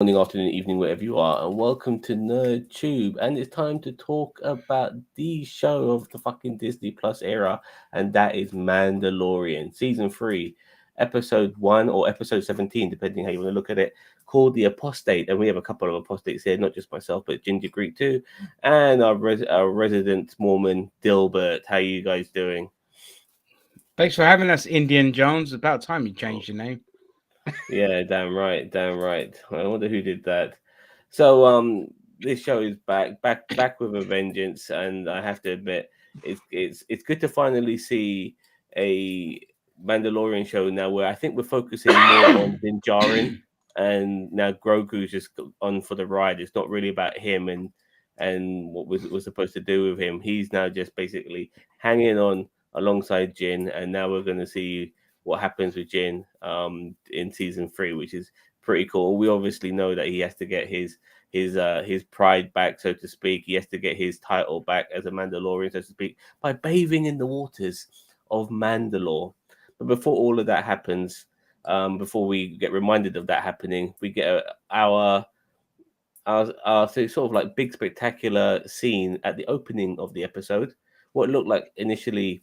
Morning, afternoon, evening, wherever you are, and welcome to Nerd Tube. And it's time to talk about the show of the fucking Disney Plus era, and that is Mandalorian, season 3, episode 1 or episode 17, depending how you want to look at it, called The Apostate. And we have a couple of apostates here, not just myself, but Ginger Greek too, and our resident Mormon, Dilbert. How you guys doing? Thanks for having us, Indian Jones. About time you changed your name. Yeah, damn right, damn right. I wonder who did that. So this show is back with a vengeance, and I have to admit, it's good to finally see a Mandalorian show now where I think we're focusing more on Din Djarin, and now Grogu's just on for the ride. It's not really about him and what was supposed to do with him. He's now just basically hanging on alongside Jin, and now we're going to see what happens with Jin in season 3, which is pretty cool. We obviously know that he has to get his pride back, so to speak. He has to get his title back as a Mandalorian, so to speak, by bathing in the waters of Mandalore. But before all of that happens, before we get reminded of that happening, we get our so sort of like big spectacular scene at the opening of the episode. What looked like initially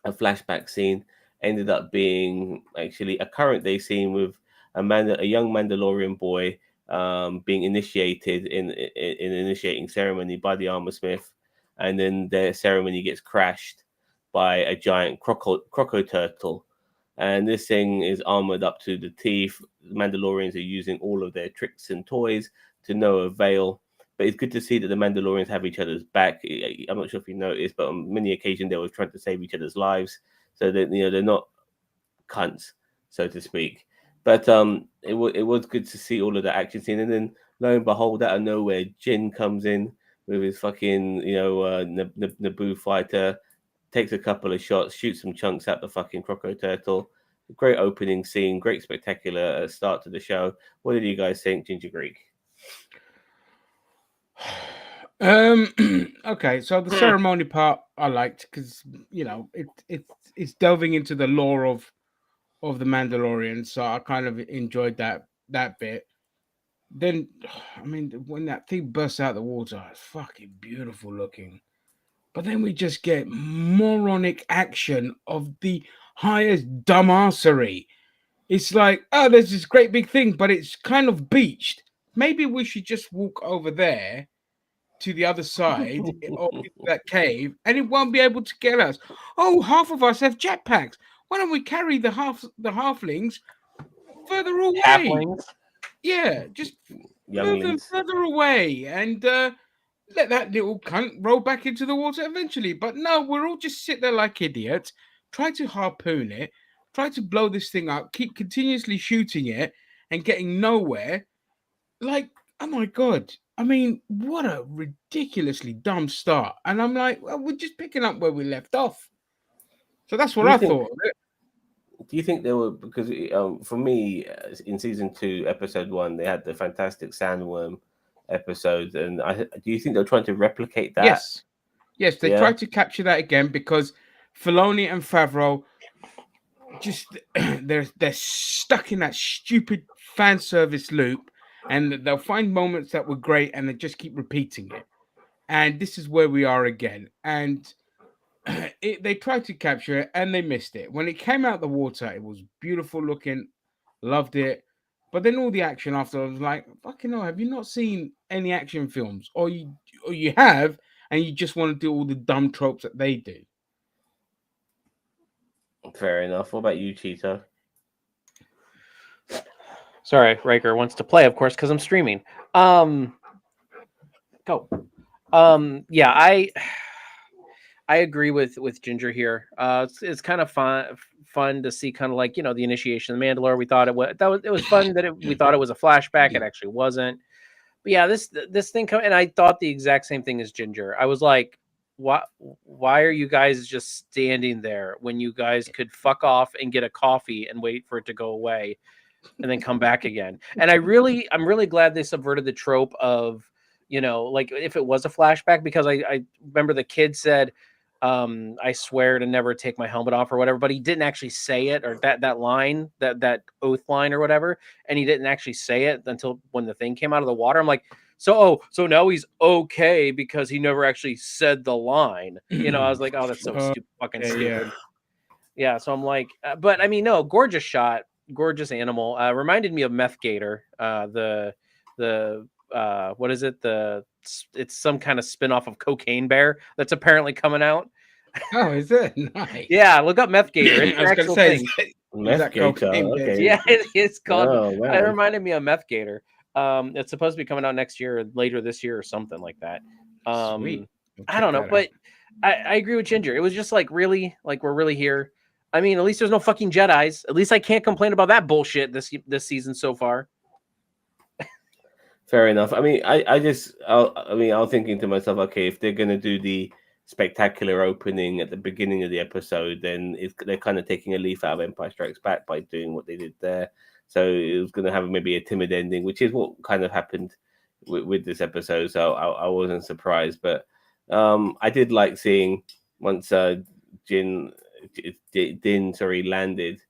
a flashback scene ended up being actually a current day scene with a young Mandalorian boy being initiated in an initiating ceremony by the armor smith, and then their ceremony gets crashed by a giant croco turtle. And this thing is armored up to the teeth. Mandalorians are using all of their tricks and toys to no avail. But it's good to see that the Mandalorians have each other's back. I'm not sure if you noticed, but on many occasions they were trying to save each other's lives, so that they're not cunts, so to speak. But it was good to see all of that action scene, and then lo and behold, out of nowhere, Jin comes in with his fucking Naboo fighter, takes a couple of shots, shoots some chunks at the fucking Croco Turtle. Great opening scene, great spectacular start to the show. What did you guys think, Ginger Greek? Um. Okay, so the ceremony part I liked because it's delving into the lore of the Mandalorian, so I kind of enjoyed that bit. Then, I mean, when that thing bursts out the water, it's fucking beautiful looking. But then we just get moronic action of the highest dumbassery. It's like, oh, there's this great big thing, but it's kind of beached. Maybe we should just walk over there to the other side or into that cave, and it won't be able to get us. Oh, half of us have jetpacks. Why don't we carry the halflings further away? Halflings. Yeah, just move them Younglings. further away and let that little cunt roll back into the water eventually. But no, we're all just sit there like idiots, try to harpoon it, try to blow this thing up, keep continuously shooting it and getting nowhere. Like, oh my god. I mean, what a ridiculously dumb start. And I'm like, well, we're just picking up where we left off. So that's Do what you I think? thought of it. Do you think they were because for me in season 2, episode 1, they had the fantastic sandworm episodes, and do you think they're trying to replicate that? Yes. Yes, they Yeah. tried to capture that again because Filoni and Favreau just they're stuck in that stupid fan service loop, and they'll find moments that were great and they just keep repeating it. And this is where we are again. And they tried to capture it and they missed it. When it came out the water, it was beautiful looking, loved it. But then all the action after, I was like, fucking hell, have you not seen any action films? Or you have, and you just want to do all the dumb tropes that they do. Fair enough. What about you, Cheetah? Sorry, Riker wants to play, of course, because I'm streaming. Go. Yeah, I agree with Ginger here. It's kind of fun to see kind of like the initiation of the Mandalore. We thought it was fun that we thought it was a flashback. It actually wasn't. But yeah, this thing come and I thought the exact same thing as Ginger. I was like, why are you guys just standing there when you guys could fuck off and get a coffee and wait for it to go away and then come back again? And I'm really glad they subverted the trope of like if it was a flashback, because I remember the kid said, I swear to never take my helmet off or whatever, but he didn't actually say it, or that line, that oath line or whatever, and he didn't actually say it until when the thing came out of the water. I'm like, so now he's okay because he never actually said the line. I was like, oh, that's so stupid, fucking stupid. Yeah, so I'm like, but I mean, no, gorgeous shot, gorgeous animal. Reminded me of Meth Gator, the what is it? It's some kind of spin-off of Cocaine Bear that's apparently coming out. Oh, is it? Nice. Yeah, look up Meth Gator. It's an actual thing. Meth Gator. Okay. Yeah, it's called. Oh, It reminded me of Meth Gator. It's supposed to be coming out next year, or later this year, or something like that. Sweet. I don't know, but I agree with Ginger. It was just like, really, like, we're really here. I mean, at least there's no fucking Jedis. At least I can't complain about that bullshit this season so far. Fair enough. I mean, I was thinking to myself, okay, if they're gonna do the spectacular opening at the beginning of the episode, then they're kind of taking a leaf out of Empire Strikes Back by doing what they did there. So it was going to have maybe a timid ending, which is what kind of happened with this episode. So I wasn't surprised, but I did like seeing once Din landed,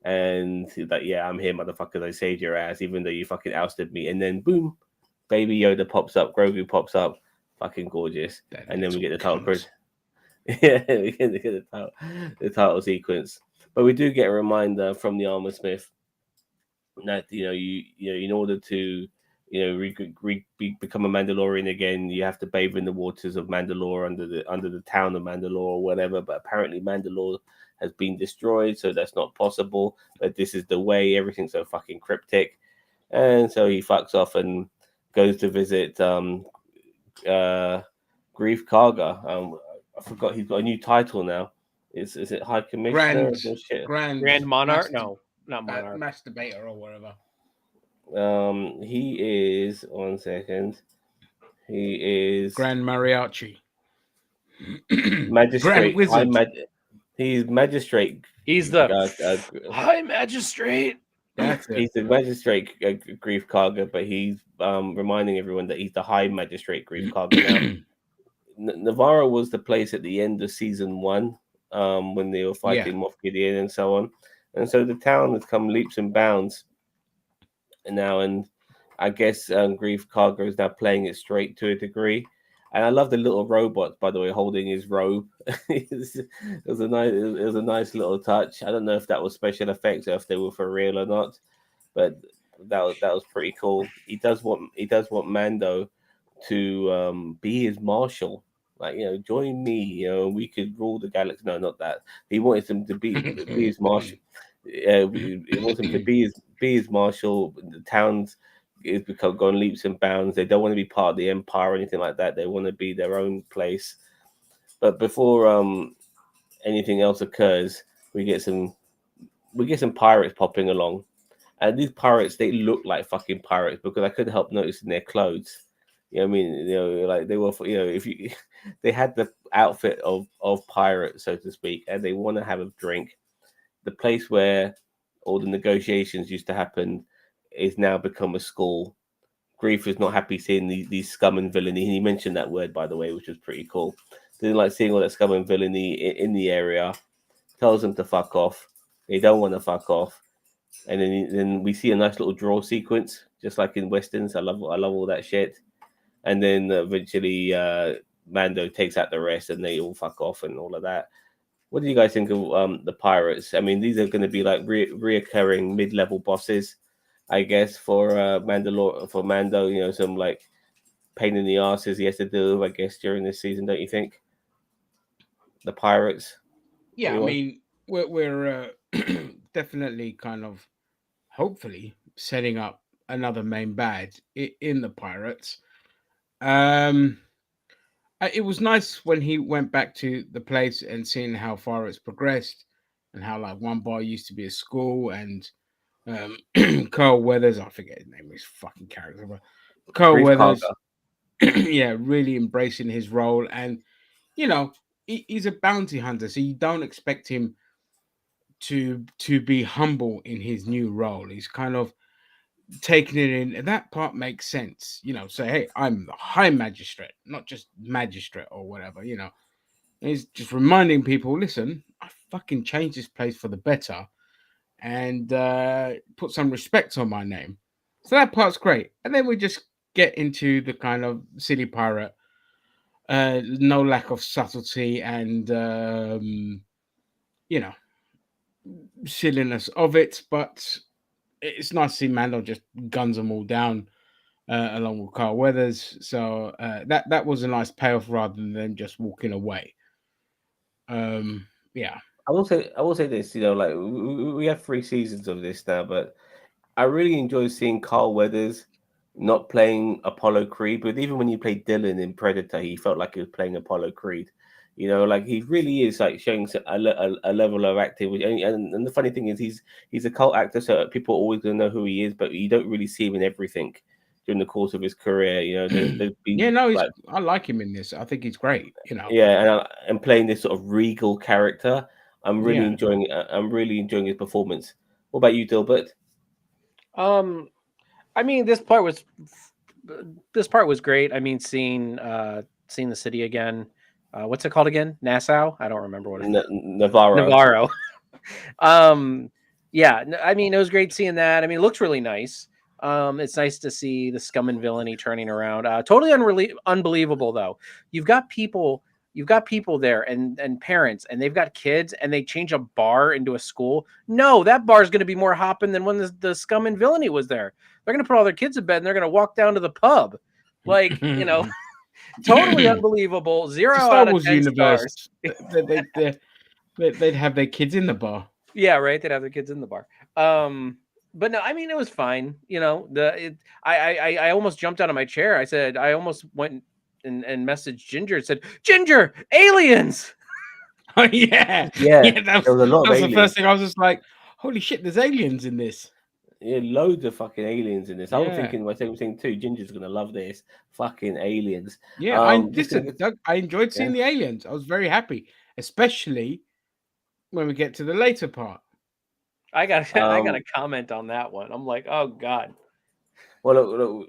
and he's like, yeah, I'm here, motherfuckers. I saved your ass, even though you fucking ousted me. And then boom, Baby Yoda pops up, Grogu pops up. Fucking gorgeous. And then we get the title bridge. Yeah, we get the title sequence. But we do get a reminder from the Armor Smith that you in order to become a Mandalorian again, you have to bathe in the waters of Mandalore under the town of Mandalore or whatever. But apparently Mandalore has been destroyed, so that's not possible. But this is the way. Everything's so fucking cryptic, and so he fucks off and goes to visit Grief Karga. I forgot he's got a new title now. Is it High Commissioner? Grand Monarch? No, not Monarch. Masturbator or whatever. He is 1 second. He is Grand Mariachi. Magistrate. Grand Wizard. He's Magistrate. He's the High Magistrate. That's it. He's the Magistrate Grief Karga, but he's reminding everyone that he's the High Magistrate Grief Karga now. Navarro was the place at the end of season 1 when they were fighting Moff Gideon and so on. And so the town has come leaps and bounds now. And I guess Grief Karga is now playing it straight to a degree. And I love the little robot, by the way, holding his robe. it was a nice little touch. I don't know if that was special effects or if they were for real or not, but that was pretty cool. He does want Mando to be his marshal, like, join me, we could rule the galaxy. No, not that. He wants him to be his marshal. He wants him to be his marshal. The towns is gone leaps and bounds. They don't want to be part of the Empire or anything like that. They want to be their own place. But before anything else occurs, we get some pirates popping along, and these pirates, they look like fucking pirates because I couldn't help noticing their clothes. I mean, like they were, if you, they had the outfit of pirates, so to speak, and they want to have a drink. The place where all the negotiations used to happen is now become a school. Grief is not happy seeing these scum and villainy. He mentioned that word, by the way, which was pretty cool. Didn't like seeing all that scum and villainy in the area. Tells them to fuck off. They don't want to fuck off. And then we see a nice little draw sequence, just like in westerns. I love all that shit. And then eventually Mando takes out the rest and they all fuck off and all of that. What do you guys think of the pirates? I mean, these are going to be like reoccurring mid-level bosses, I guess, for Mandalore, for Mando. Some like pain in the asses he has to do, I guess, during this season. Don't you think? The pirates. Yeah, anyone? I mean, we're definitely kind of, hopefully, setting up another main bad in the pirates. It was nice when he went back to the place and seeing how far it's progressed and how like one bar used to be a school, and Carl Weathers, I forget his name, his fucking character, but Carl Weathers, yeah, really embracing his role. And he's a bounty hunter, so you don't expect him to be humble in his new role. He's kind of taking it in, and that part makes sense. Say, hey, I'm the High Magistrate, not just Magistrate or whatever. He's just reminding people, listen, I fucking changed this place for the better, and put some respect on my name. So that part's great. And then we just get into the kind of silly pirate, no lack of subtlety and you know, silliness of it, but it's nice to see Mando just guns them all down along with Carl Weathers. So that was a nice payoff rather than them just walking away. Yeah. I will say this, like we have 3 seasons of this now, but I really enjoy seeing Carl Weathers not playing Apollo Creed, but even when he played Dylan in Predator, he felt like he was playing Apollo Creed. Like he really is like showing a level of acting. And the funny thing is, he's a cult actor, so people are always going to know who he is, but you don't really see him in everything during the course of his career. There's been, Yeah, no, I like him in this. I think he's great. Yeah, and playing this sort of regal character, I'm really Yeah. enjoying. I'm really enjoying his performance. What about you, Dilbert? I mean, this part was great. I mean, seeing the city again. What's it called again? Nassau? I don't remember what it's Navarro. Yeah. I mean, it was great seeing that. I mean, it looks really nice. It's nice to see the scum and villainy turning around. Totally unbelievable though. You've got people there and parents, and they've got kids, and they change a bar into a school. No, that bar is going to be more hopping than when the scum and villainy was there. They're going to put all their kids in bed, and they're going to walk down to the pub. Like, totally unbelievable. 0 out of 10 stars. They'd have their kids in the bar. Yeah, right. They'd have their kids in the bar. But no, I mean, it was fine. I almost jumped out of my chair. I almost went and messaged Ginger and said, Ginger, aliens. Oh yeah. That was the first thing. I was just like, holy shit, there's aliens in this. Yeah, loads of fucking aliens in this. I was thinking the same thing too. Ginger's gonna love this. Fucking aliens. Yeah, Doug, I enjoyed seeing the aliens. I was very happy, especially when we get to the later part. I got a comment on that one. I'm like, oh god. Well, look,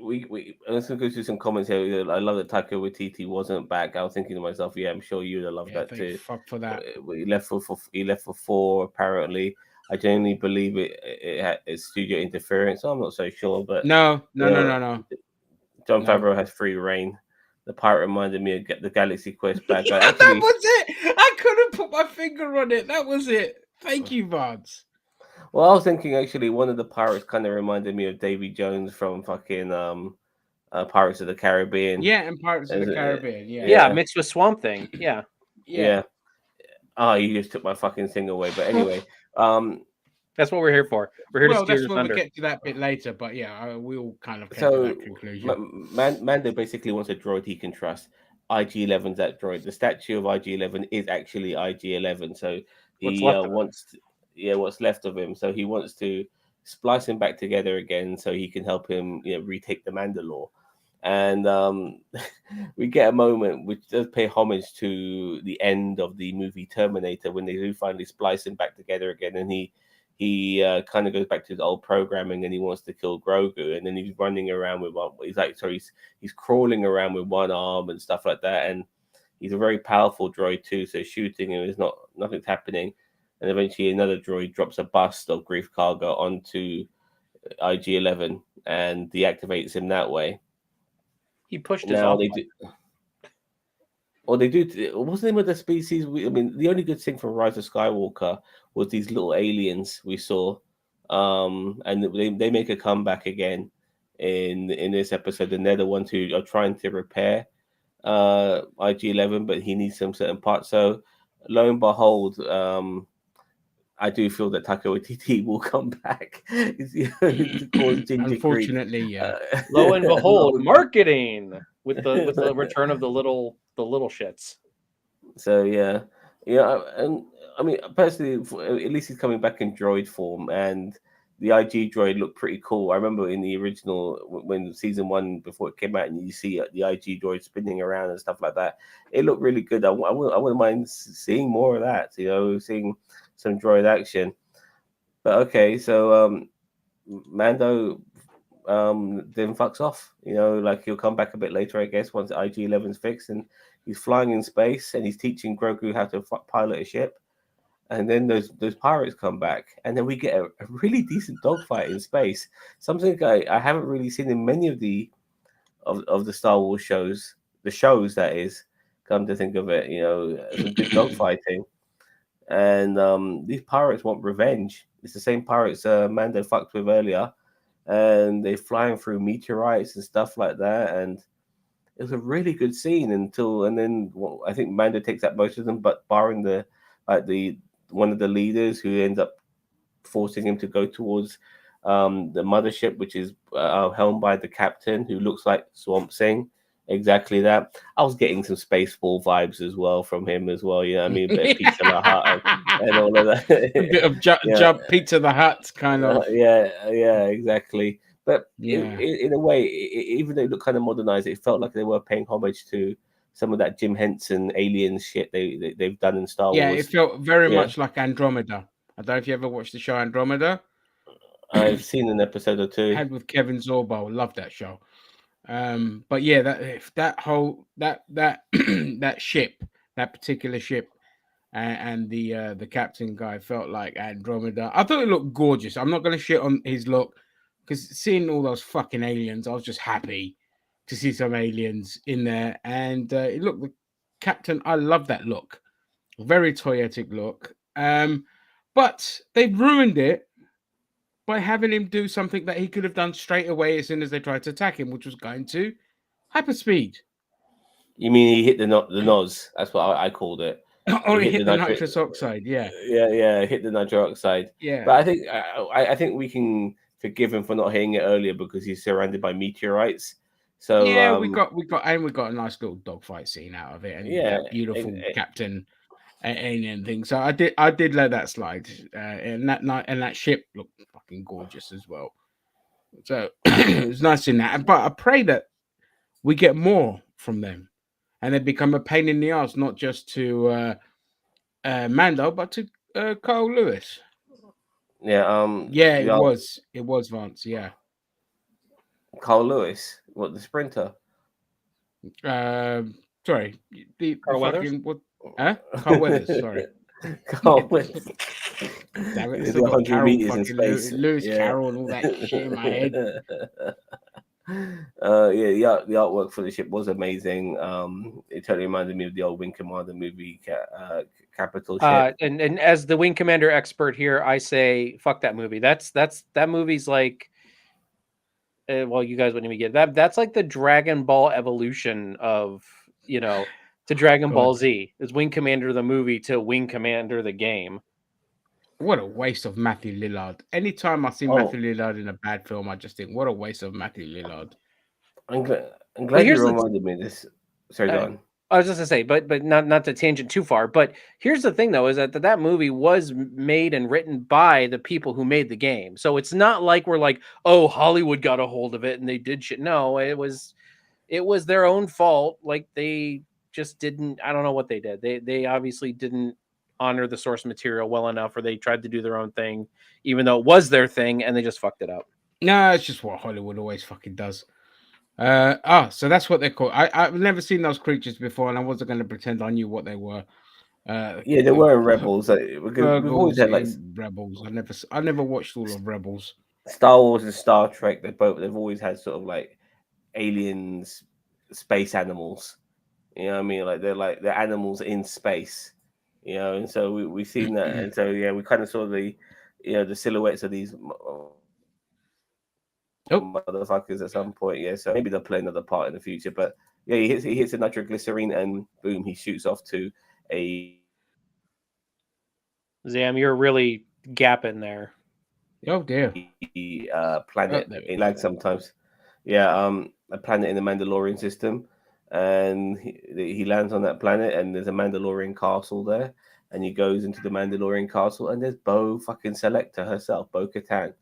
let's go through some comments here. I love that Taika Waititi wasn't back. I was thinking to myself, yeah, I'm sure you'd have loved that too. Fuck for that. He left for 4 apparently. I genuinely believe it had studio interference. I'm not so sure, but no. John Favreau has free reign. The pirate reminded me of the Galaxy Quest bad guy. That was it. I couldn't put my finger on it. That was it. Thank you, Vance. Well, I was thinking actually one of the pirates kind of reminded me of Davy Jones from fucking Pirates of the Caribbean. Yeah, and Pirates of the Caribbean. Yeah, mixed with Swamp Thing. Yeah. Oh, you just took my fucking thing away. But anyway, that's what we're here for. We're here to steer that's the when thunder. we get to that bit later. But yeah, we all kind of came to that conclusion. Mando basically wants a droid he can trust. IG-11's that droid. The statue of IG-11 is actually IG-11. So he what's left of him. So he wants to splice him back together again so he can help him, retake the Mandalore. And we get a moment which does pay homage to the end of the movie Terminator when they do finally splice him back together again, and he kind of goes back to his old programming, and he wants to kill Grogu, and then he's running around with he's crawling around with one arm and stuff like that, and he's a very powerful droid too, so shooting him is nothing's happening, and eventually another droid drops a bust of Grief Karga onto IG-11 and deactivates him that way. He pushed his off. What's the name of the species? The only good thing from Rise of Skywalker was these little aliens we saw, and they make a comeback again in this episode, and they're the ones who are trying to repair IG-11, but he needs some certain parts. So lo and behold, I do feel that Taika Waititi will come back. Unfortunately, yeah. Lo and behold, marketing with the return of the little shits. So yeah, and I mean personally, at least he's coming back in droid form, and the IG droid looked pretty cool. I remember in the original when season 1 before it came out, and you see the IG droid spinning around and stuff like that. It looked really good. I wouldn't mind seeing more of that. Seeing some droid action. But okay, so Mando then fucks off. You know, like he'll come back a bit later, I guess, once IG-11's fixed, and he's flying in space and he's teaching Grogu how to pilot a ship. And then those pirates come back, and then we get a really decent dogfight in space. Something I haven't really seen in many of the Star Wars shows. The shows, that is, come to think of it, you know, some good dogfighting. And these pirates want revenge. It's the same pirates Mando fucked with earlier, and they're flying through meteorites and stuff like that. And it was a really good scene and then I think Mando takes out most of them, but barring the one of the leaders who ends up forcing him to go towards the mothership, which is helmed by the captain, who looks like Swamp Thing. Exactly that. I was getting some Spaceball vibes as well from him as well. You know what I mean? A bit of Pizza the Hut and all of that. A bit of jump Pizza the Hut kind of. Yeah, exactly. But Yeah. in a way, even though it looked kind of modernized, it felt like they were paying homage to some of that Jim Henson alien shit they've done in Star Wars. Yeah, it felt very much like Andromeda. I don't know if you ever watched the show Andromeda. I've seen an episode or two. Had with Kevin Sorbo. Love that show. But yeah, that whole that ship, that particular ship, and the captain guy felt like Andromeda. I thought it looked gorgeous. I'm not going to shit on his look, because seeing all those fucking aliens, I was just happy to see some aliens in there. And it looked, the captain, I love that look, very toyetic look. But they ruined it by having him do something that he could have done straight away as soon as they tried to attack him, which was going to hyperspeed. You mean he hit the NOS? That's what I called it. Or he hit the nitrous oxide, yeah. Yeah, hit the nitrous oxide. Yeah. But I think we can forgive him for not hitting it earlier because he's surrounded by meteorites. So yeah, we got a nice little dogfight scene out of it, and that beautiful captain alien thing. So I did let that slide, and that ship looked fucking gorgeous as well. So it was nice in that. But I pray that we get more from them, and they become a pain in the ass, not just to Mando, but to Carl Lewis. Yeah. Yeah, it was Vance. Yeah. Carl Lewis, what, the sprinter? Sorry, Carl Weathers. Carl Weathers. Sorry. Carl Weathers. Damn it, I still got Carol, Lewis Carroll and all that shit in my head. The artwork for the ship was amazing. It totally reminded me of the old Wing Commander movie, Capital Ship. And as the Wing Commander expert here, I say fuck that movie. That movie's like, well, you guys wouldn't even get that. That's like the Dragon Ball evolution of, to Dragon Ball Z. Is Wing Commander the movie to Wing Commander the game. What a waste of Matthew Lillard. Anytime I see Matthew Lillard in a bad film, I just think, what a waste of Matthew Lillard. I'm glad you reminded me of this. Sorry, go on. I was just gonna say, but not to tangent too far. But here's the thing, though, is that movie was made and written by the people who made the game. So it's not like we're like, oh, Hollywood got a hold of it and they did shit. No, it was their own fault. Like, they just didn't. I don't know what they did. They obviously didn't honor the source material well enough, or they tried to do their own thing, even though it was their thing, and they just fucked it up. No, it's just what Hollywood always fucking does. So that's what they're called. I've never seen those creatures before, and I wasn't going to pretend I knew what they were. They were Rebels. We've always had like Rebels. I never watched all of Rebels. Star Wars and Star Trek. They've always had sort of like aliens, space animals. You know what I mean? Like they're animals in space. And so we've seen that, and so we kind of saw the silhouettes of these motherfuckers at some point. So maybe they'll play another part in the future. But he hits a nitroglycerine, and boom, he shoots off to a. Zam, you're really gapping there. Oh dear. Planet in lag sometimes. A planet in the Mandalorian system. And he lands on that planet, and there's a Mandalorian castle there, and he goes into the Mandalorian castle, and there's Bo fucking Selector herself, Bo Katan,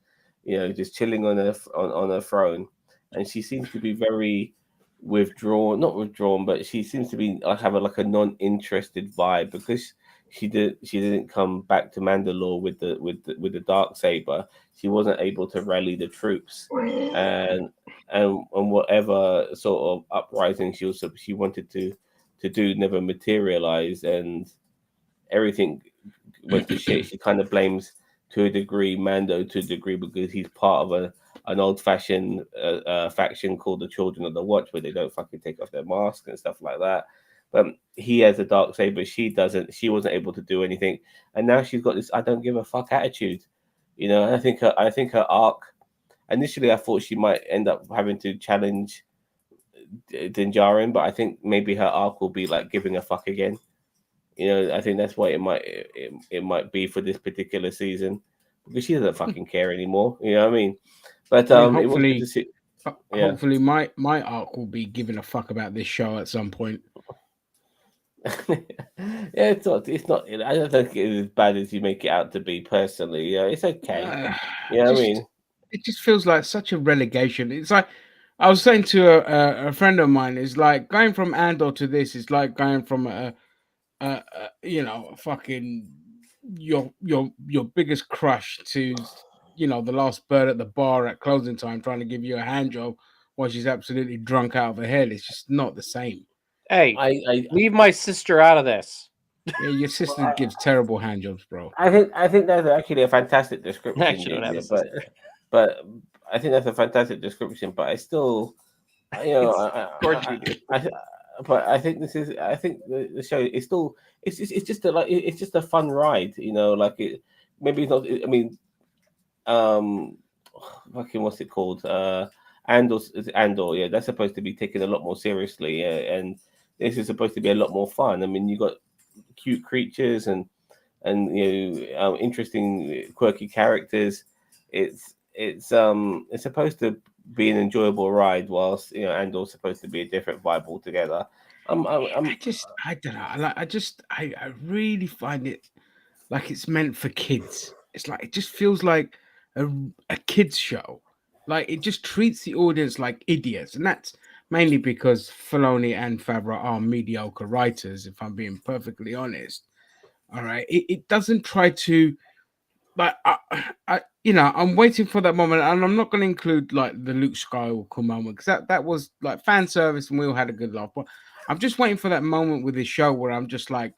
just chilling on her throne, and she seems to be very not withdrawn, but she seems to be having like a non-interested vibe, because she didn't come back to Mandalore with the dark saber. She wasn't able to rally the troops, and whatever sort of uprising she wanted to do never materialized, and everything went to shit. She kind of blames to a degree Mando to a degree because he's part of an old fashioned faction called the Children of the Watch, where they don't fucking take off their mask and stuff like that. But he has a dark saber, she doesn't. She wasn't able to do anything, and now she's got this "I don't give a fuck" attitude. You know, and I think her arc. Initially, I thought she might end up having to challenge Din Djarin, but I think maybe her arc will be like giving a fuck again. You know, I think that's what it might be for this particular season, because she doesn't fucking care anymore. You know what I mean? But I mean, it was good to see. Yeah. Hopefully, my arc will be giving a fuck about this show at some point. Yeah, it's not. I don't think it's as bad as you make it out to be. Personally, yeah, it's okay. You know what I mean? It just feels like such a relegation. It's like I was saying to a friend of mine. It's like going from Andor to this. It's like going from fucking your biggest crush to the last bird at the bar at closing time, trying to give you a hand job while she's absolutely drunk out of her head. It's just not the same. Hey, I leave my sister out of this. Yeah, your sister gives terrible hand jobs, bro. I think that's actually a fantastic description. Actually, don't have a sister. But I think that's a fantastic description. But I still, course you do. but I think the show is still it's just a fun ride. You know, like maybe it's not. I mean, fucking what's it called? Andor. Yeah, that's supposed to be taken a lot more seriously, and this is supposed to be a lot more fun. I mean, you got cute creatures and interesting, quirky characters. It's supposed to be an enjoyable ride, whilst Andor's supposed to be a different vibe altogether. I don't know. I really find it like it's meant for kids. It's like it just feels like a kids show. Like it just treats the audience like idiots, and that's mainly because Filoni and Favreau are mediocre writers. If I'm being perfectly honest, all right, it doesn't try to. Like I'm waiting for that moment, and I'm not going to include like the Luke Skywalker moment because that was like fan service, and we all had a good laugh. But I'm just waiting for that moment with this show where I'm just like,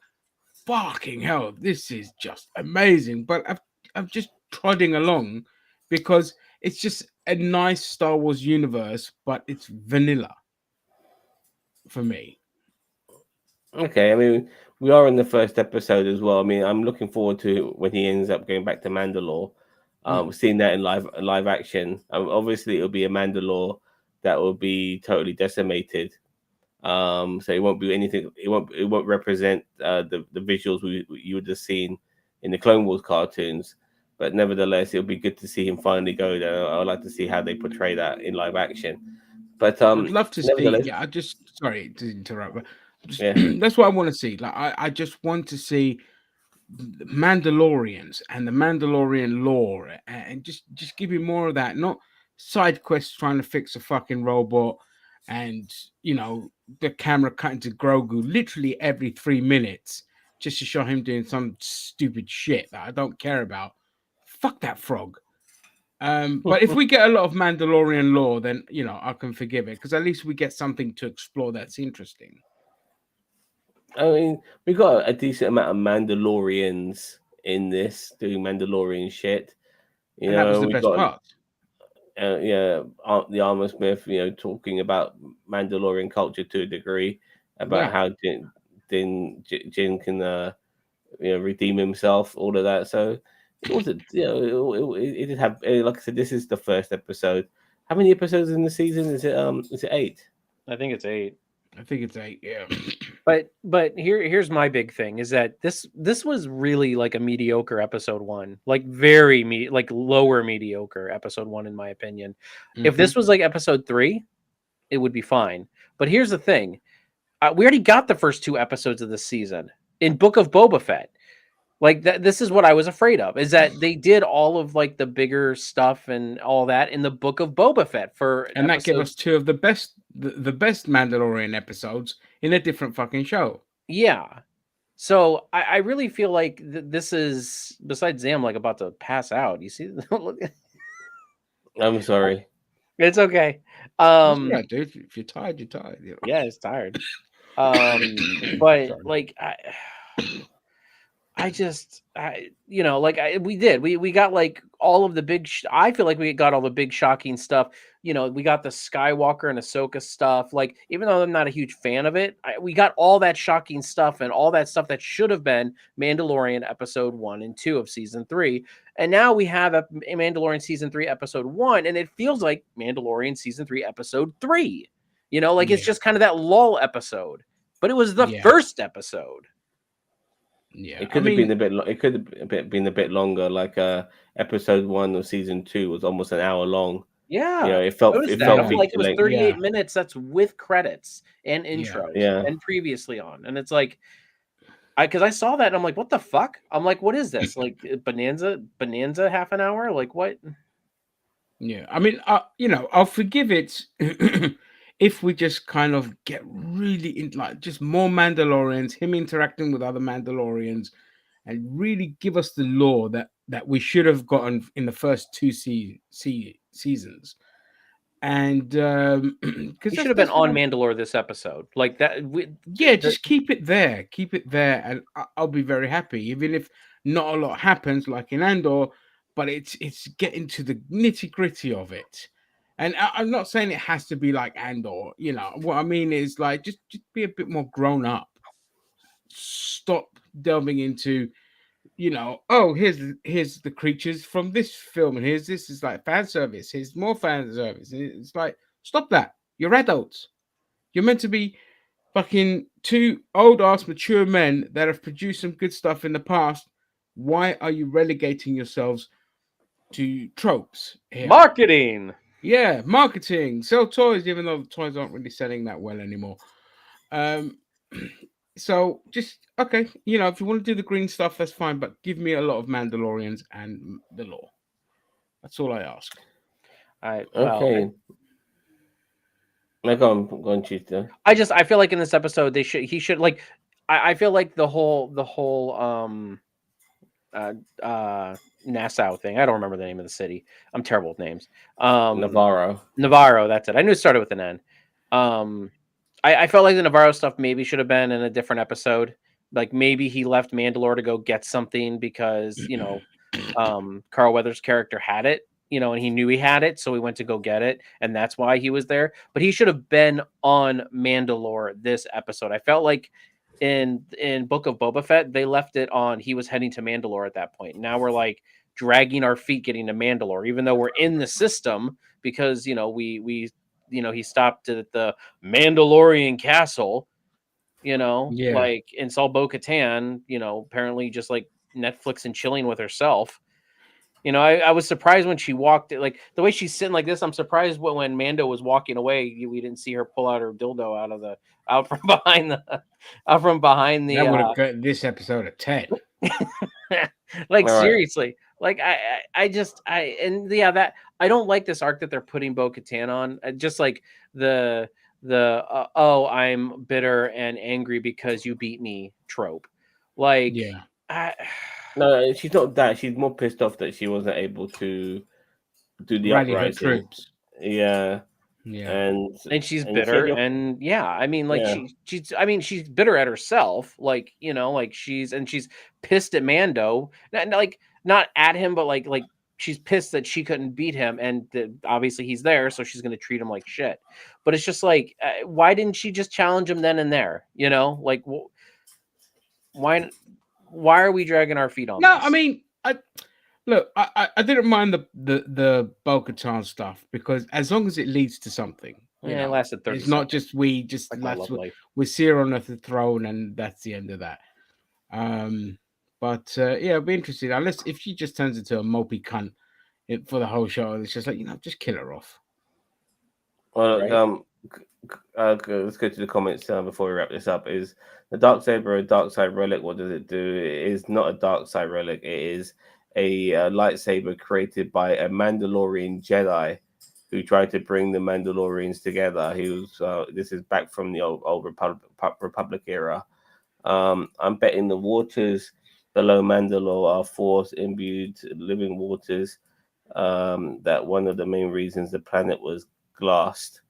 fucking hell, this is just amazing. But I'm just trotting along because it's just a nice Star Wars universe, but it's vanilla for me. Okay, I mean, we are in the first episode as well. I mean, I'm looking forward to when he ends up going back to Mandalore, seeing that in live action. Obviously, it'll be a Mandalore that will be totally decimated. So it won't be anything. It won't represent the visuals you would have seen in the Clone Wars cartoons. But nevertheless, it'll be good to see him finally go there. I would like to see how they portray that in live action. But I'd love to see. Yeah, I just sorry to interrupt, but that's what I want to see. Like I just want to see Mandalorians and the Mandalorian lore, and just give me more of that. Not side quests trying to fix a fucking robot, and the camera cutting to Grogu literally every 3 minutes just to show him doing some stupid shit that I don't care about. Fuck that frog. But if we get a lot of Mandalorian lore, then I can forgive it because at least we get something to explore that's interesting. I mean, we got a decent amount of Mandalorians in this doing Mandalorian shit. And that was the best part. The Armor Smith, talking about Mandalorian culture to a degree, about how Din can, redeem himself, all of that. So it wasn't, it did have, like I said, this is the first episode. How many episodes in the season? Is it 8? I think it's 8. I think it's 8, yeah. But here's my big thing is that this was really like a mediocre episode 1, like very like lower mediocre episode 1 in my opinion. Mm-hmm. If this was like episode 3, it would be fine. But here's the thing: we already got the first 2 episodes of the season in Book of Boba Fett. Like that, this is what I was afraid of, is that they did all of like the bigger stuff and all that in the Book of Boba Fett and that gave us 2 of the best Mandalorian episodes in a different fucking show. Yeah. So I really feel like this is, besides Zam like about to pass out. You see, I'm sorry. it's okay. That's all right, dude. If you're tired, you're tired. You know? Yeah, it's tired. But Sorry. like I just, we got like all of the big, I feel like we got all the big shocking stuff. We got the Skywalker and Ahsoka stuff. Like, even though I'm not a huge fan of it, we got all that shocking stuff and all that stuff that should have been Mandalorian episode 1 and 2 of season 3. And now we have a Mandalorian season 3 episode 1, and it feels like Mandalorian season 3 episode 3. It's just kind of that lull episode, but it was the first episode. Yeah, it could have been a bit. It could have been a bit longer. Like episode 1 of season 2 was almost an hour long. Yeah, it felt like it was 38 minutes. That's with credits and intros and previously on, and it's like, because I saw that and I'm like, what the fuck? I'm like, what is this? Like Bonanza half an hour? Like what? Yeah, I mean, I'll forgive it if we just kind of get really in, like, just more Mandalorians, him interacting with other Mandalorians, and really give us the lore that we should have gotten in the first 2 seasons. And because he should have been on Mandalore this episode, like that. Just keep it there, and I'll be very happy, even if not a lot happens like in Andor. But it's getting to the nitty gritty of it. And I'm not saying it has to be like Andor. What I mean is, like, just be a bit more grown up. Stop delving into, here's the creatures from this film, and here's this is like fan service. Here's more fan service. It's like, stop that. You're adults. You're meant to be fucking 2 old ass mature men that have produced some good stuff in the past. Why are you relegating yourselves to tropes here? Marketing. Yeah, marketing. Sell toys, even though the toys aren't really selling that well anymore. So just, okay, if you want to do the green stuff, that's fine, but give me a lot of Mandalorians and the lore. That's all I ask. Okay. Like I'm going to Tuesday. I feel like in this episode he should like, I feel like the whole Nassau thing. I don't remember the name of the city. I'm terrible with names. Navarro, that's it. I knew it started with an N. I felt like the Navarro stuff maybe should have been in a different episode. Like, maybe he left Mandalore to go get something because, Carl Weathers' character had it, and he knew he had it, so he went to go get it, and that's why he was there. But he should have been on Mandalore this episode. I felt like in Book of Boba Fett, they left it on he was heading to Mandalore at that point. Now we're like dragging our feet getting to Mandalore, even though we're in the system, because we he stopped at the Mandalorian castle, like, and saw Bo-Katan, apparently just like Netflix and chilling with herself. I was surprised when she walked, like the way she's sitting like this. I'm surprised when Mando was walking away, we didn't see her pull out her dildo out from behind the. That would have got this episode a 10. Like, seriously, like I don't like this arc that they're putting Bo-Katan on. Just like the I'm bitter and angry because you beat me trope. Like, no, she's not that. She's more pissed off that she wasn't able to do the uprising. Troops. Yeah. And she's bitter, and I mean, like, she's bitter at herself, like, like she's pissed at Mando, not at him, but like she's pissed that she couldn't beat him, and obviously he's there, so she's gonna treat him like shit. But it's just like, why didn't she just challenge him then and there? Like, why are we dragging our feet on this? I mean, I didn't mind the Bo-Katan stuff, because as long as it leads to something, it lasted 30 It's not just we see her on the throne and that's the end of that. But it'll be interesting. Unless if she just turns into a mopey cunt for the whole show, it's just like, just kill her off. Well, right? Let's go to the comments before we wrap this up. Is the Darksaber a dark side relic? What does it do? It is not a dark side relic. It is a lightsaber created by a Mandalorian Jedi who tried to bring the Mandalorians together. He was this is back from the old Republic era. I'm betting the waters below Mandalore are force imbued living waters. That one of the main reasons the planet was glassed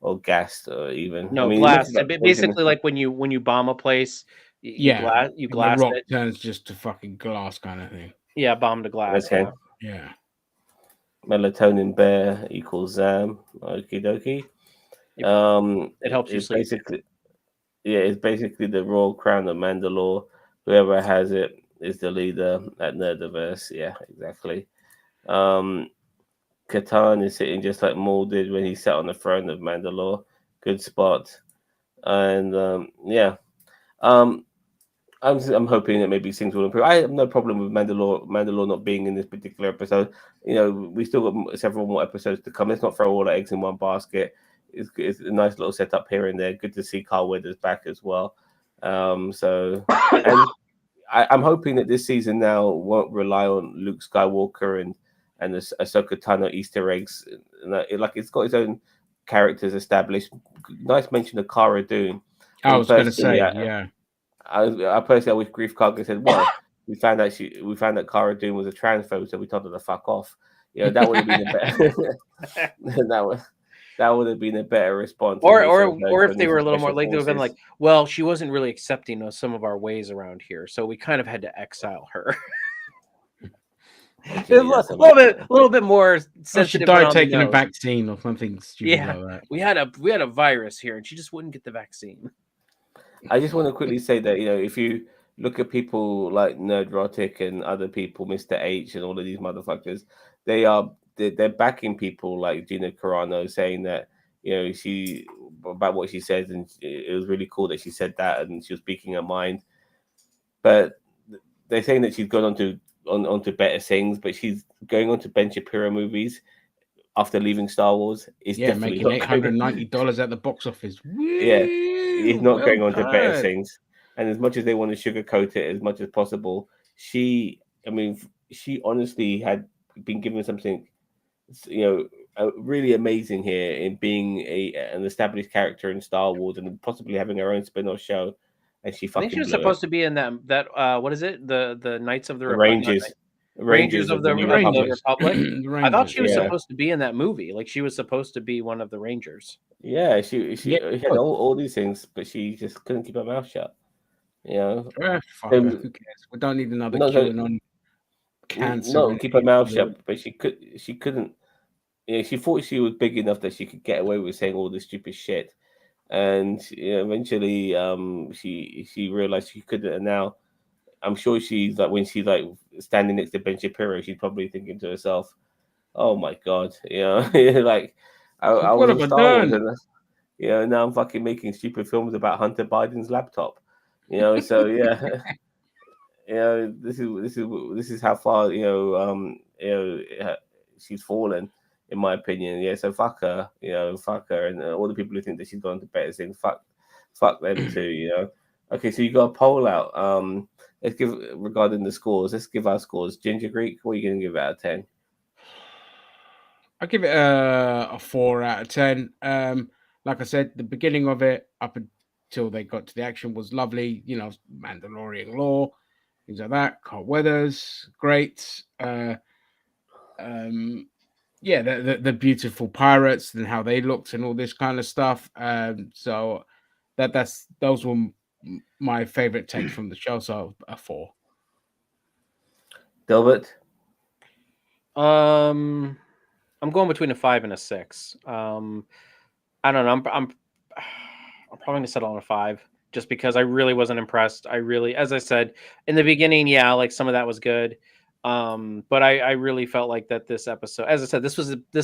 or gassed, or even I No, mean, it looks glass. like Basically, like when you bomb a place, Yeah, you and the glass rock it. turns just to fucking glass kind of thing. Yeah, bomb to glass. Okay. Yeah. Melatonin bear equals Zam. Okie dokie. It helps you It's sleep. basically it's basically the royal crown of Mandalore. Whoever has it is the leader at Nerdiverse. Yeah, exactly. Um, Catan is sitting just like molded when he sat on the throne of Mandalore. Good spot. And um, I'm hoping that maybe things will improve. I have no problem with Mandalore not being in this particular episode. You know, we still got several more episodes to come. Let's not throw all our eggs in one basket. It's a nice little setup here and there. Good to see Carl Weathers back as well. So and I'm hoping that this season now won't rely on Luke Skywalker and the Ahsoka Tano Easter eggs. Like it's got its own characters established. Nice mention of Cara Dune. I was going to Personally, say, yeah. I personally, I wish Grief Karga said, "Well, we found that Cara Dune was a transphobe, so we told her to fuck off." You know, that would have been a better that would have been a better response. Or if they were a little more like they would have been like, well, she wasn't really accepting of some of our ways around here, so we kind of had to exile her. Okay, a little bit more sensitive. She died taking a vaccine or something stupid like that. We had a virus here, and she just wouldn't get the vaccine. I just want to quickly say that if you look at people like Nerdrotic and other people, Mr. H and all of these motherfuckers, they're backing people like Gina Carano, saying that she about what she said, and it was really cool that she said that and she was speaking her mind. But they're saying that she's gone on to better things, but she's going on to Ben Shapiro movies after leaving Star Wars. Is definitely making $890 at the box office. Yeah, he's not going on to better things. And as much as they want to sugarcoat it as much as possible, she honestly had been given something, really amazing here in being an established character in Star Wars and possibly having her own spin-off show. And she fucking. I think she was supposed to be in that. What is it? The Knights of the Rangers. Rangers of the Republic. I thought she was supposed to be in that movie. Like she was supposed to be one of the Rangers. Yeah, she had all these things, but she just couldn't keep her mouth shut. Who cares? We don't need another QAnon cancer. No, keep her mouth shut, but she couldn't. She thought she was big enough that she could get away with saying all this stupid shit, and eventually, she realized she couldn't. And now, I'm sure she's like when she's like standing next to Ben Shapiro, she's probably thinking to herself, "Oh my god, like I was in Star Wars, and now I'm fucking making stupid films about Hunter Biden's laptop." So yeah. This is how far she's fallen, in my opinion. Yeah, so fuck her, and all the people who think that she's gone to better things, fuck them too. Okay, so you got a poll out. Let's give regarding the scores. Let's give our scores. Ginger Greek, what are you gonna give out of 10? I give it a 4 out of 10. Like I said, the beginning of it up until they got to the action was lovely. Mandalorian lore, things like that. Carl Weathers, great. The beautiful pirates and how they looked and all this kind of stuff. So those were my favorite takes from the show. So a 4. Delbert. I'm going between a 5 and a 6. I don't know. I'm probably gonna settle on a 5 just because I really wasn't impressed. As I said in the beginning, like some of that was good. But I really felt like that this episode, as I said, this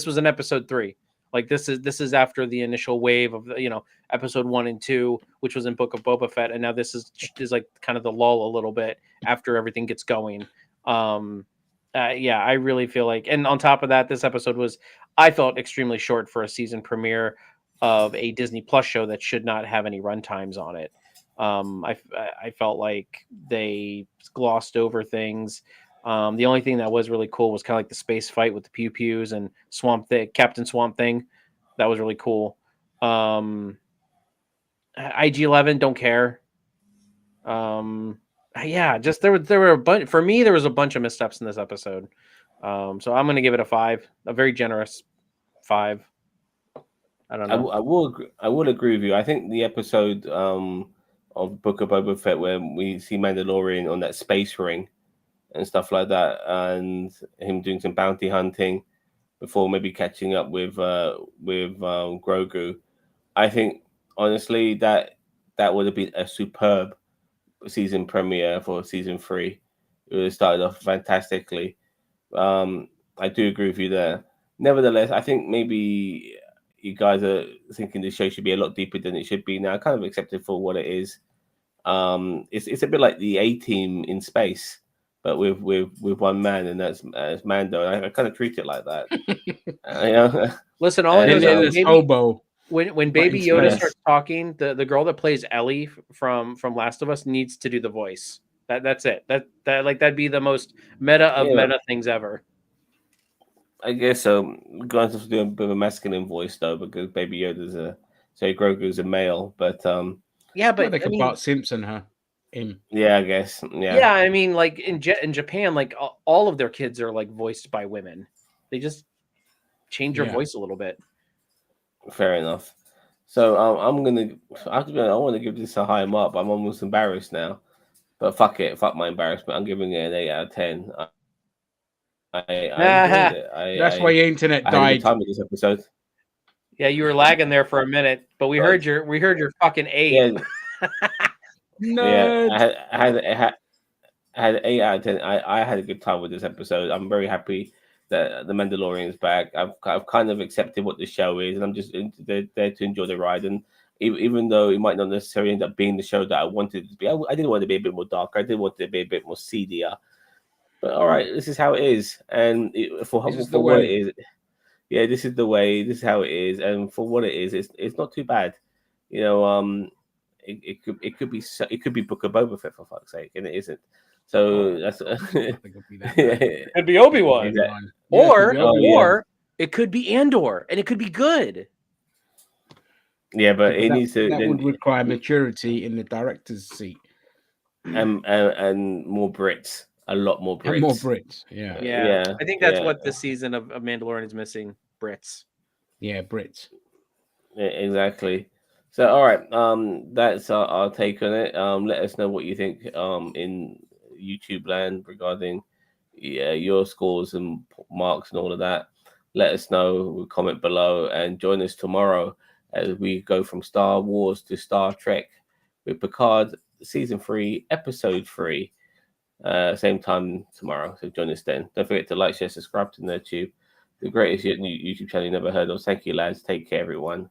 was an episode 3. Like this is after the initial wave of episode 1 and 2, which was in Book of Boba Fett, and now this is like kind of the lull a little bit after everything gets going. I really feel like, and on top of that, this episode I felt extremely short for a season premiere of a Disney Plus show that should not have any run times on it. I felt like they glossed over things. The only thing that was really cool was kind of like the space fight with the pew pews and Captain Swamp Thing. That was really cool. IG-11, don't care. Yeah, just there were a bunch. For me, there was a bunch of missteps in this episode. So I'm going to give it a 5, a very generous 5. I don't know. I will agree with you. I think the episode of Book of Boba Fett where we see Mandalorian on that space ring and stuff like that, and him doing some bounty hunting before maybe catching up with Grogu. I think honestly that would have been a superb season premiere for season 3. It would have started off fantastically. I do agree with you there. Nevertheless, I think maybe you guys are thinking the show should be a lot deeper than it should be now. I kind of accept it for what it is. It's a bit like the A-Team in space, but with one man, and that's Mando. I kind of treat it like that. Listen, all I know is hobo. When Baby Yoda starts talking, the girl that plays Ellie from Last of Us needs to do the voice. That's it. That'd be the most meta of meta things ever. I guess so. Going to do a bit of a masculine voice though, because Baby Yoda's Grogu's a male, but yeah, but they could Bart Simpson him. Yeah, I guess. Yeah. Yeah, I mean, like in Japan, like all of their kids are like voiced by women. They just change your voice a little bit. Fair enough. So I want to give this a high mark, but I'm almost embarrassed now. But fuck it, fuck my embarrassment. I'm giving it an 8 out of 10. I enjoyed it. That's why your internet died. I had a good time with this episode. Yeah, you were lagging there for a minute, but we heard your fucking 8. Yeah. No. Yeah, I had 8 out of 10. I had a good time with this episode. I'm very happy that the Mandalorian is back. I've kind of accepted what the show is, and I'm just there to enjoy the ride. And even though it might not necessarily end up being the show that I wanted it to be, I did want it to be a bit more dark. I did want it to be a bit more seedier. But all right, this is how it is, and for what it is, yeah, this is the way. This is how it is, and for what it is, it's not too bad. You know, it could be Book of Boba Fett, for fuck's sake, and it isn't. So that's it could be Obi-Wan, exactly. Or it could be Andor, and it could be good. Yeah, but it needs to. That would require maturity in the director's seat, and more Brits. A lot more Brits. And more Brits, yeah. I think that's what this season of Mandalorian is missing. Brits. Yeah, Brits. Yeah, exactly. So, all right, that's our take on it. Let us know what you think in YouTube land regarding your scores and marks and all of that. Let us know. Comment below and join us tomorrow as we go from Star Wars to Star Trek with Picard Season 3, Episode 3. Same time tomorrow, so join us then. Don't forget to like, share, subscribe to NerdTube, the greatest YouTube channel you never heard of. Thank you, lads. Take care, everyone.